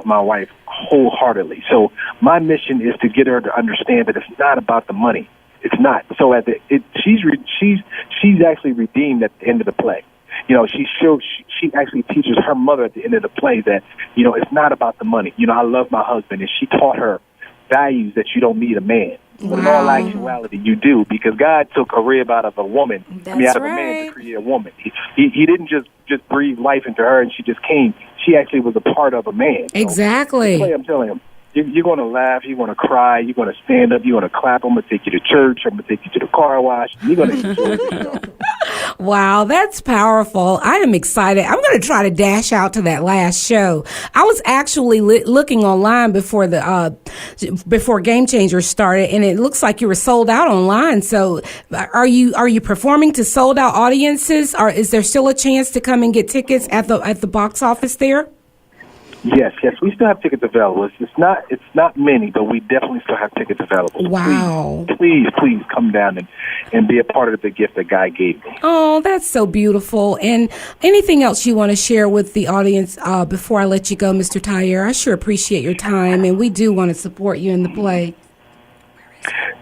my wife wholeheartedly. So my mission is to get her to understand that it's not about the money. It's not. So she's actually redeemed at the end of the play. She actually teaches her mother at the end of the play that, it's not about the money. I love my husband, and she taught her values that you don't need a man. But in all actuality, you do, because God took a rib out of a woman, out of a man to create a woman. He didn't just breathe life into her and she just came. She actually was a part of a man. Exactly. So, I'm telling him, you're going to laugh, you're going to cry, you're going to stand up, you're going to clap. I'm going to take you to church, I'm going to take you to the car wash. You're going to enjoy yourself. Wow, that's powerful. I am excited. I'm going to try to dash out to that last show. I was actually looking online before Game Changers started, and it looks like you were sold out online. So are you performing to sold out audiences, or is there still a chance to come and get tickets at the box office there? Yes, we still have tickets available. It's not many, but we definitely still have tickets available. So wow. Please come down and be a part of the gift that God gave me. Oh, that's so beautiful. And anything else you want to share with the audience before I let you go, Mr. Tyaire? I sure appreciate your time, and we do want to support you in the play.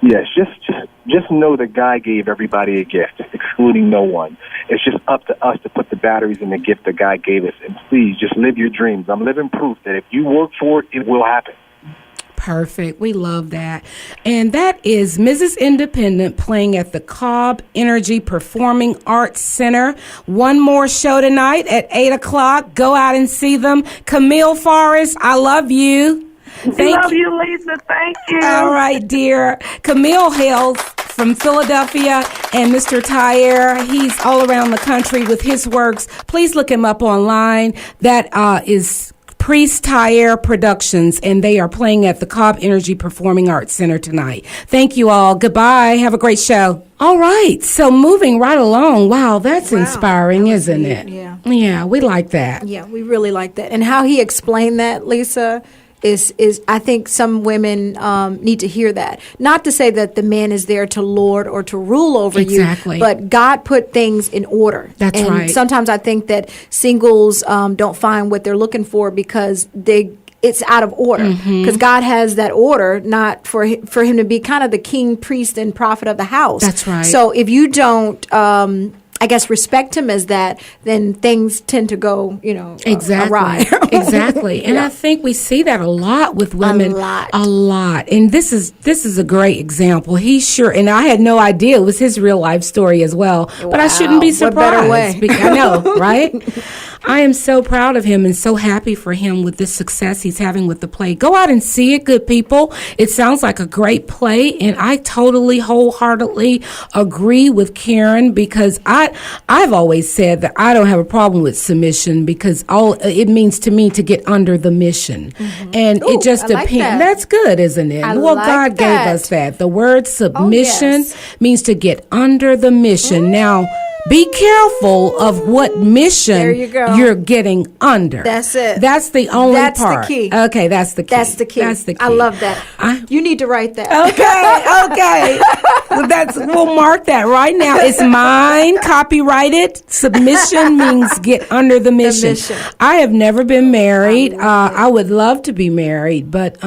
Yes, just know that God gave everybody a gift, excluding no one. It's just up to us to put the batteries in the gift that God gave us. And please, just live your dreams. I'm living proof that if you work for it, it will happen. Perfect. We love that. And that is Mrs. Independent playing at the Cobb Energy Performing Arts Center. One more show tonight at 8 o'clock. Go out and see them. Camille, Forrest, I love you. Love you, Lisa. Thank you. All right, dear. Camille hails from Philadelphia, and Mr. Tyaire, he's all around the country with his works. Please look him up online. That is Priest Tyaire Productions, and they are playing at the Cobb Energy Performing Arts Center tonight. Thank you all. Goodbye. Have a great show. All right. So moving right along. Wow, that's inspiring, isn't it? Yeah. Yeah, we like that. Yeah, we really like that. And how he explained that, Lisa, is I think some women need to hear that. Not to say that the man is there to lord or to rule over Exactly. you, but God put things in order. That's and right. Sometimes I think that singles don't find what they're looking for because it's out of order. Because God has that order, not for him to be kind of the king, priest, and prophet of the house. That's right. So if you don't I guess respect him as that, then things tend to go, Exactly. awry. Exactly. And I think we see that a lot with women. A lot. And this is a great example. He's sure, and I had no idea it was his real life story as well. But I shouldn't be surprised. What better way? I know, right? I am so proud of him and so happy for him with the success he's having with the play. Go out and see it, good people. It sounds like a great play, and I totally, wholeheartedly agree with Karen, because I've always said that I don't have a problem with submission, because all it means to me to get under the mission. And it just depends. That. That's good, isn't it? God gave us that. The word submission means to get under the mission. Now, be careful of what mission you're getting under. That's it. That's the only part. That's the key. Okay, that's the key. That's the key. That's the key. I love that. You need to write that. Okay. We'll mark that right now. It's mine, copyrighted. Submission means get under the mission. I have never been married. I would love to be married, but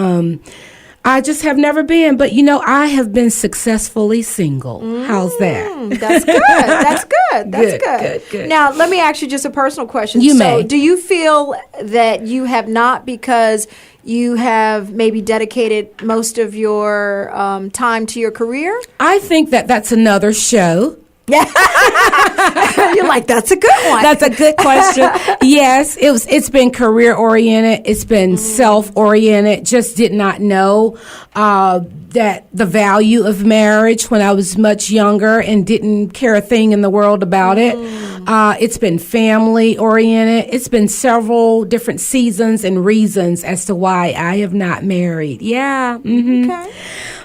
I just have never been. But, I have been successfully single. How's that? That's good. That's good. That's good. Now, let me ask you just a personal question. You may. Do you feel that you have not, because you have maybe dedicated most of your time to your career? I think that's another show. Yeah. You're like, that's a good one. That's a good question. Yes, it's been career oriented. It's been self oriented. Just did not know that the value of marriage when I was much younger and didn't care a thing in the world about it. It's been family oriented. It's been several different seasons and reasons as to why I have not married. Yeah. Okay.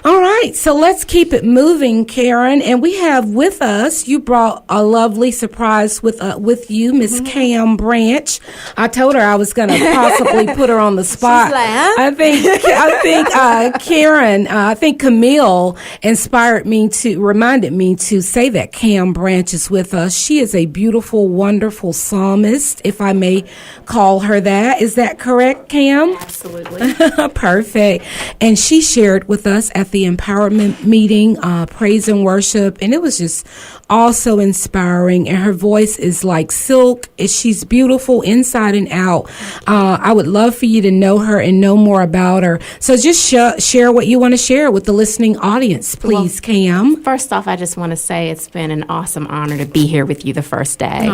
All right, so let's keep it moving, Karen. And we have with us, you brought a lovely surprise with you, Miss Cam Branch. I told her I was going to possibly put her on the spot. She's like, huh? I think Camille reminded me to say that Cam Branch is with us. She is a beautiful, wonderful psalmist, if I may call her that. Is that correct, Cam? Absolutely. Perfect. And she shared with us at the empowerment meeting, praise and worship, and it was just also inspiring. And her voice is like silk. She's beautiful inside and out. I would love for you to know her and know more about her. So just share what you want to share with the listening audience, please, Cam. First off, I just want to say it's been an awesome honor to be here with you the first day.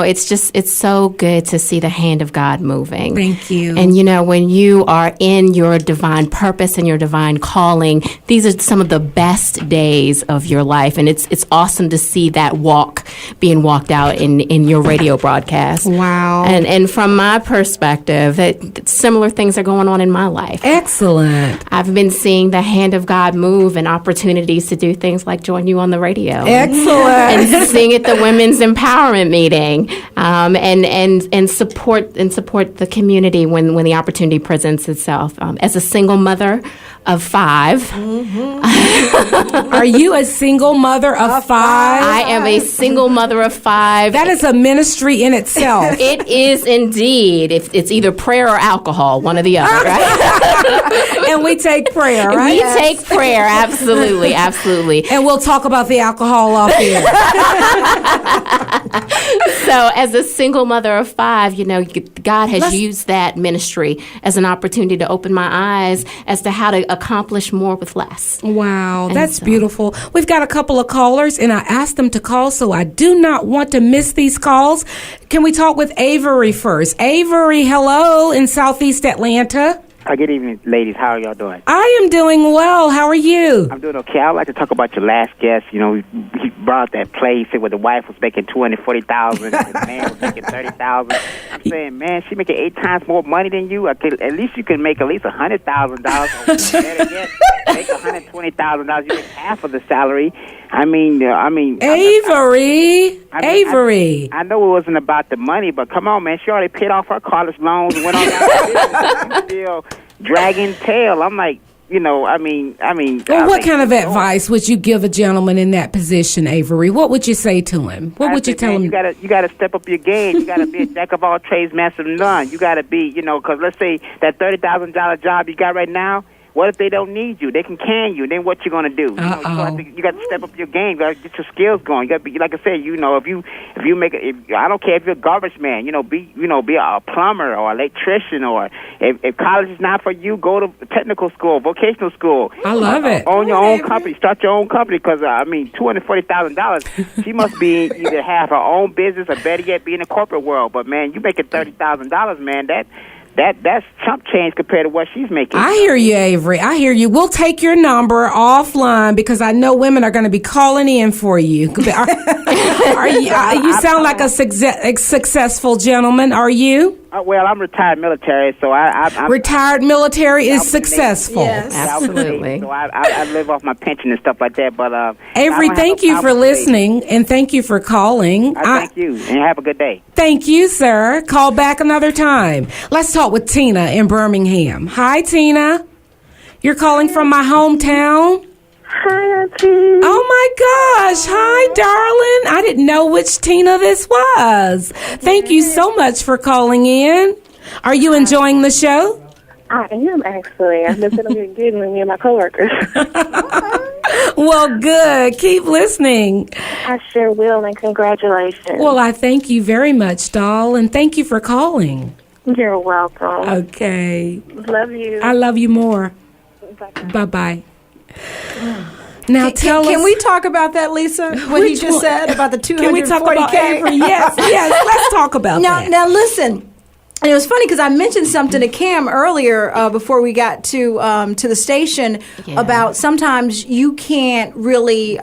It's so good to see the hand of God moving. Thank you. And when you are in your divine purpose and your divine calling, these are some of the best days of your life, and it's awesome to see that walk being walked out in your radio broadcast. Wow. And from my perspective, similar things are going on in my life. Excellent. I've been seeing the hand of God move and opportunities to do things like join you on the radio. Excellent. And sing at the women's empowerment meeting, and support the community when the opportunity presents itself. As a single mother, of 5. Are you a single mother of 5? I am a single mother of 5. That is a ministry in itself. It is indeed. It's either prayer or alcohol, one or the other, right? And we take prayer, right? We take prayer, absolutely, absolutely. And we'll talk about the alcohol off here. So as a single mother of 5, God has used that ministry as an opportunity to open my eyes as to how to accomplish more with less. Wow, that's beautiful. We've got a couple of callers, and I asked them to call, so I do not want to miss these calls. Can we talk with Avery first? Avery, hello, in Southeast Atlanta. Good evening, ladies. How are y'all doing? I am doing well. How are you? I'm doing okay. I would like to talk about your last guest. He brought up that play. He said where the wife was making $240,000 and the man was making $30,000. I'm saying, man, she making 8 times more money than you. At least you can make at least $100,000. Or better yet, make $120,000. You make half of the salary. I mean, Avery. Avery. I know it wasn't about the money, but come on, man. She already paid off her college loans and went on down business. Still dragging tail. I'm like, Well, what kind of advice would you give a gentleman in that position, Avery? What would you say to him? What would you tell him? You gotta step up your game. You gotta be a jack of all trades, master of none. You gotta be, because let's say that $30,000 job you got right now. What if they don't need you? They can you. Then what you gonna do? You got to step up your game. You got to get your skills going. You got to be, like I said, if you make it, I don't care if you're a garbage man. Be a plumber or electrician, or if college is not for you, go to technical school, vocational school. I love it. Own your own company. Start your own company. Because $240,000. She must be either have her own business or better yet, be in the corporate world. But man, you making $30,000, man. That's chump change compared to what she's making. I hear you, Avery. I hear you. We'll take your number offline because I know women are going to be calling in for you. You sound like a successful gentleman. Are you? Well, I'm retired military, so I'm retired military is successful. Yes, absolutely. So I live off my pension and stuff like that. But Avery, thank you for listening and thank you for calling. Thank you, and have a good day. Thank you, sir. Call back another time. Let's talk with Tina in Birmingham. Hi, Tina. You're calling from my hometown. Hi, Auntie. Oh, my gosh. Hi, darling. I didn't know which Tina this was. Thank you so much for calling in. Are you enjoying the show? I am, actually. I've been sitting here getting with me and my coworkers. Well, good. Keep listening. I sure will, and congratulations. Well, I thank you very much, doll, and thank you for calling. You're welcome. Okay. Love you. I love you more. Bye-bye. Now can we talk about that, Lisa? What he just said about the 240K? Can we talk about Avery? Yes. Let's talk about that. Now listen. And it was funny because I mentioned something to Cam earlier before we got to the station about sometimes you can't really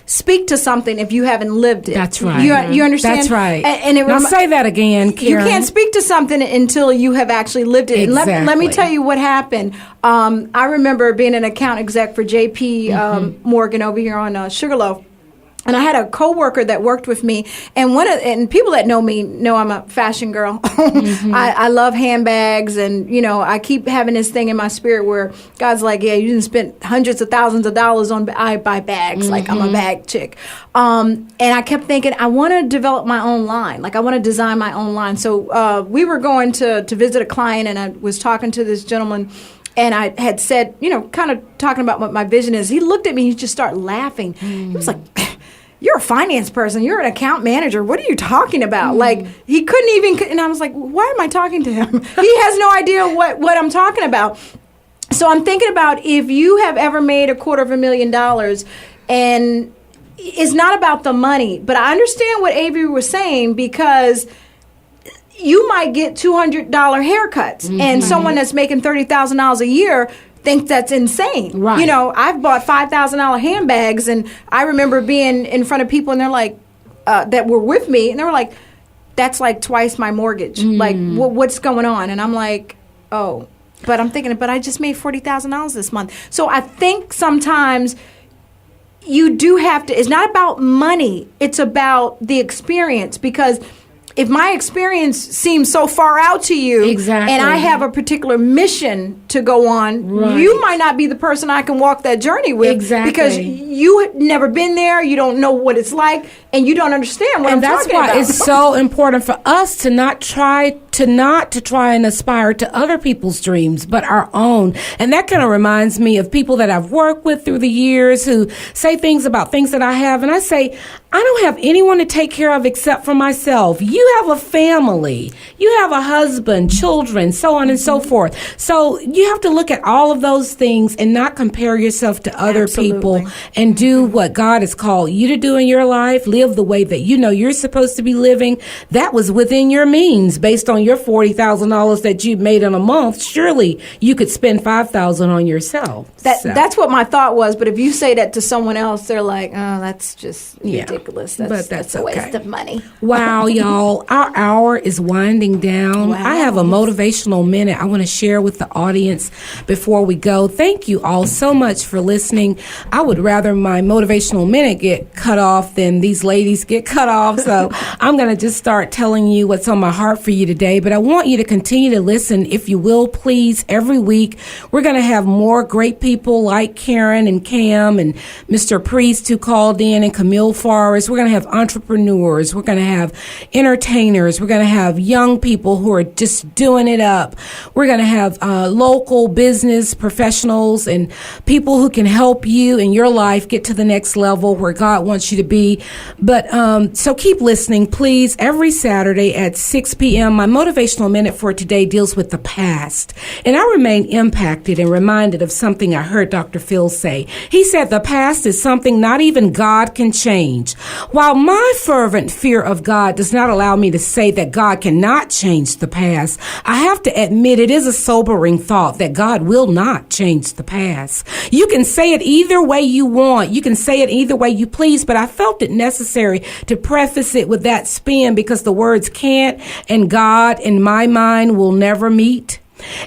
speak to something if you haven't lived it. That's right. You understand? That's right. And now say that again, Karen. You can't speak to something until you have actually lived it. Exactly. And let me tell you what happened. I remember being an account exec for J.P. Morgan over here on Sugarloaf. And I had a coworker that worked with me, and people that know me know I'm a fashion girl. I love handbags, and I keep having this thing in my spirit where God's like, yeah, you didn't spend hundreds of thousands of dollars on I buy bags, like I'm a bag chick. And I kept thinking I want to develop my own line, like I want to design my own line. So we were going to visit a client, and I was talking to this gentleman. And I had said, kind of talking about what my vision is. He looked at me, he just started laughing. He was like, you're a finance person, you're an account manager, what are you talking about? Like, he couldn't even, and I was like, why am I talking to him? He has no idea what I'm talking about. So I'm thinking about if you have ever made $250,000, and it's not about the money, but I understand what Avery was saying, because you might get $200 haircuts, and someone that's making $30,000 a year thinks that's insane. Right. I've bought $5,000 handbags, and I remember being in front of people, and they're like, that were with me, and they were like, that's like twice my mortgage. Like, what's going on? And I'm like, oh. But I'm thinking, but I just made $40,000 this month. So I think sometimes you do have to, it's not about money, it's about the experience, because if my experience seems so far out to you, exactly, and I have a particular mission to go on, right, you might not be the person I can walk that journey with, exactly, because you had never been there, you don't know what it's like, and you don't understand what I'm talking about. And that's why it's so important for us to not try and aspire to other people's dreams, but our own. And that kind of reminds me of people that I've worked with through the years who say things about things that I have, and I say, I don't have anyone to take care of except for myself. You have a family. You have a husband, children, so on and so forth. So you have to look at all of those things and not compare yourself to other people, and do what God has called you to do in your life. Live the way that you know you're supposed to be living. That was within your means based on your $40,000 that you made in a month. Surely you could spend $5,000 on yourself. That's what my thought was. But if you say that to someone else, they're like, "Oh, that's just ridiculous. That's a waste of money." Wow, y'all, our hour is winding down. Wow. I have a motivational minute I want to share with the audience before we go. Thank you all so much for listening. I would rather my motivational minute get cut off than these ladies get cut off. So I'm going to just start telling you what's on my heart for you today. But I want you to continue to listen, if you will, please. Every week, we're going to have more great people like Karen and Cam and Mr. Priest, who called in, and Camille, Forrest. We're going to have entrepreneurs. We're going to have entertainers. We're going to have young people who are just doing it up. We're going to have local business professionals and people who can help you in your life get to the next level where God wants you to be. But so keep listening, please. Every Saturday at 6 p.m., my motivational minute for today deals with the past. And I remain impacted and reminded of something I heard Dr. Phil say. He said the past is something not even God can change. While my fervent fear of God does not allow me to say that God cannot change the past, I have to admit it is a sobering thought that God will not change the past. You can say it either way you want. You can say it either way you please, but I felt it necessary to preface it with that spin because the words can't and God in my mind will never meet.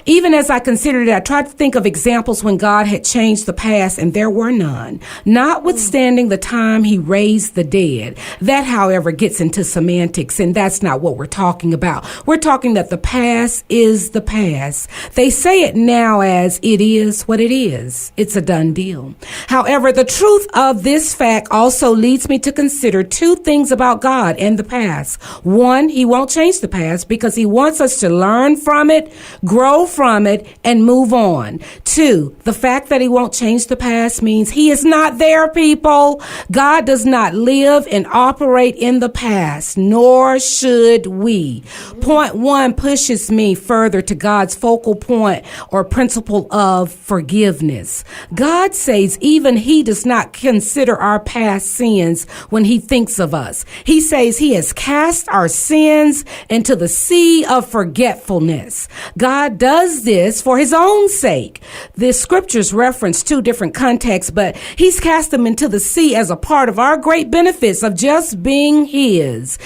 Even as I considered it, I tried to think of examples when God had changed the past, and there were none, notwithstanding the time he raised the dead. That, however, gets into semantics, and that's not what we're talking about. We're talking that the past is the past. They say it now as it is what it is. It's a done deal. However, the truth of this fact also leads me to consider two things about God and the past. One, he won't change the past because he wants us to learn from it, grow from it, and move on. Two, the fact that he won't change the past means he is not there, people. God does not live and operate in the past, nor should we. Point one pushes me further to God's focal point or principle of forgiveness. God says even he does not consider our past sins when he thinks of us. He says he has cast our sins into the sea of forgetfulness. God does this for his own sake. The scriptures reference two different contexts, but he's cast them into the sea as a part of our great benefits of just being his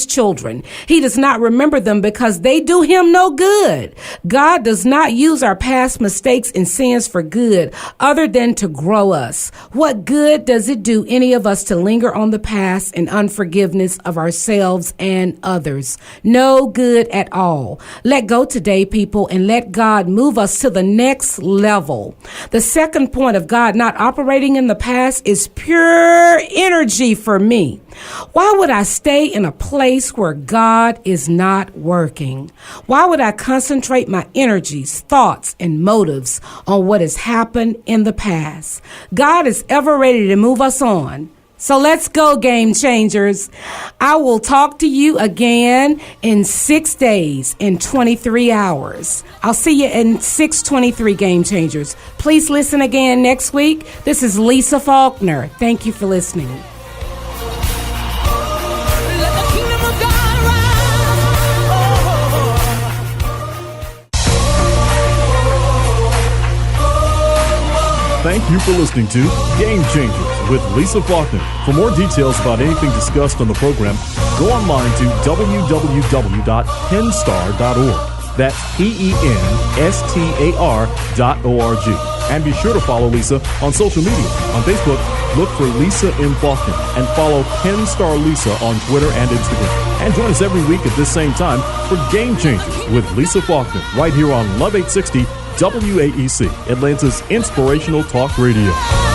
children. He does not remember them because they do him no good. God does not use our past mistakes and sins for good other than to grow us. What good does it do any of us to linger on the past and unforgiveness of ourselves and others? No good at all. Let go today, people, and let God move us to the next level. The second point of God not operating in the past is pure energy for me. Why would I stay in a place where God is not working? Why would I concentrate my energies, thoughts, and motives on what has happened in the past? God is ever ready to move us on. So let's go, game changers. I will talk to you again in 6 days and 23 hours. I'll see you in 623 game changers. Please listen again next week. This is Lisa Faulkner. Thank you for listening. Thank you for listening to Game Changers with Lisa Faulkner. For more details about anything discussed on the program, go online to www.penstar.org. That's PENSTAR.org. And be sure to follow Lisa on social media. On Facebook, look for Lisa M. Faulkner and follow Ken Star Lisa on Twitter and Instagram. And join us every week at this same time for Game Changers with Lisa Faulkner right here on Love 860 WAEC, Atlanta's inspirational talk radio.